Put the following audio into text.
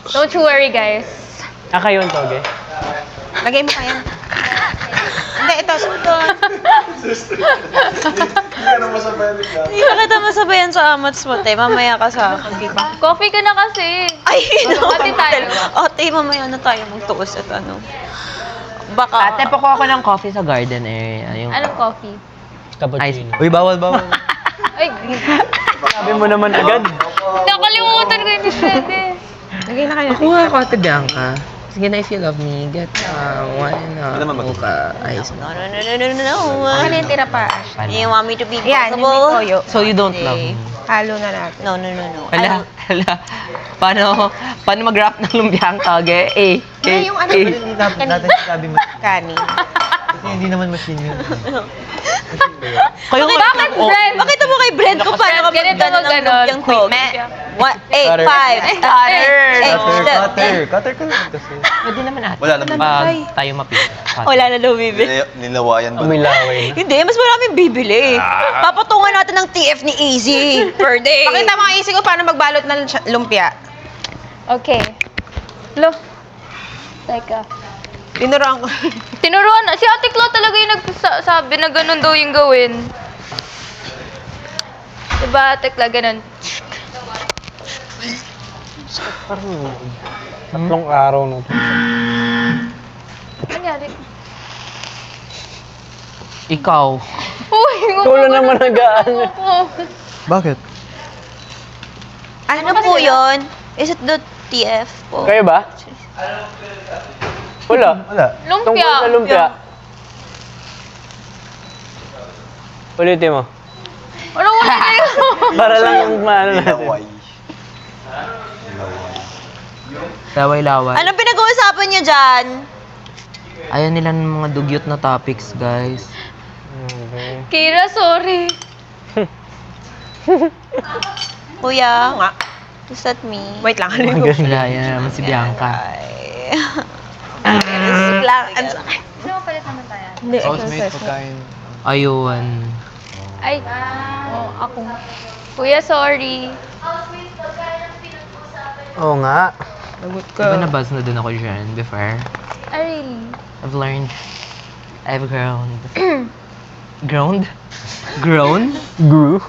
Don't you worry, guys. Kayo yung toge. Lagay mo kaya. Hindi, ito. Hindi na kita masabayan sa amats mo, te. Mamaya ka sa akin, di ba? Coffee ka na kasi. Ay, Ate tayo. Ate, mamaya na tayo magtuos at ano. Baka... Ate, pakuha ko ng coffee sa garden area. Yung Anong coffee? cappuccino. Uy, bawal. Ay, Sabi mo naman agad. nakalimutan ko hindi pwede. Lagay na kayo. Kuha ako, Ate Bianca. Sige na, if you love me, get one mocha ice. No. Ano yung tira pa, Ash? You want me to be Yan, yung may possible? toyo. So you don't love me? Halo na natin. No. Hala. Paano mag-rap ng lumpiang toge? Yung ano, Hindi natin sabi mo. kanin. Kasi hindi naman machine yun. Kayo nga. Bakit, Brent? Bakit mo kay Brent ko paano ka Ganito magdala ng mag-ganon. lumpiang toge? Cutter. 1, 8, 5, Cutter ka lang kasi. Pwede naman natin. Wala naman. Pag tayo mapit. Wala na daw bibili. Nilawayan ba? May laway na. Hindi, mas maraming bibili. Papatungan natin ng TF ni Easy per day. Pakita mo ang isip ko paano magbalot ng lumpia. Okay. Lo. Teka. Tinuruan ko. Tinuruan, si Ate Clo talaga yung nagsasabi na ganun daw yung gawin. Diba, Ate Clo, ganun. Tatlong araw na ito. Nangyari? Ikaw. Uy, Tulo naman nagaan. Bakit? Ano po yun? Is it the TF po? Kayo ba? Wala. Tungkol sa Lumpia. lumpia. Ulitin mo. Ano ko na yun? Para lang yung maano natin. Nilaway. Laway-laway. Anong pinag-uusapan niyo dyan? Ayaw nila ng mga dugyot na topics, guys. Kira, sorry. Kuya, nga. is that me? Wait lang. Ano yung Wala, yan naman si Bianca. Ay. Isip lang. Ang sakit. Sino palit naman tayo? Hindi, Housemate pagkain. Ayun. Ay, ako. Kuya, sorry. Oo nga. Lagot Diba nabuzz na din ako dyan before? Ay, really? I've learned. I've grown. Grown? Grown? Grew?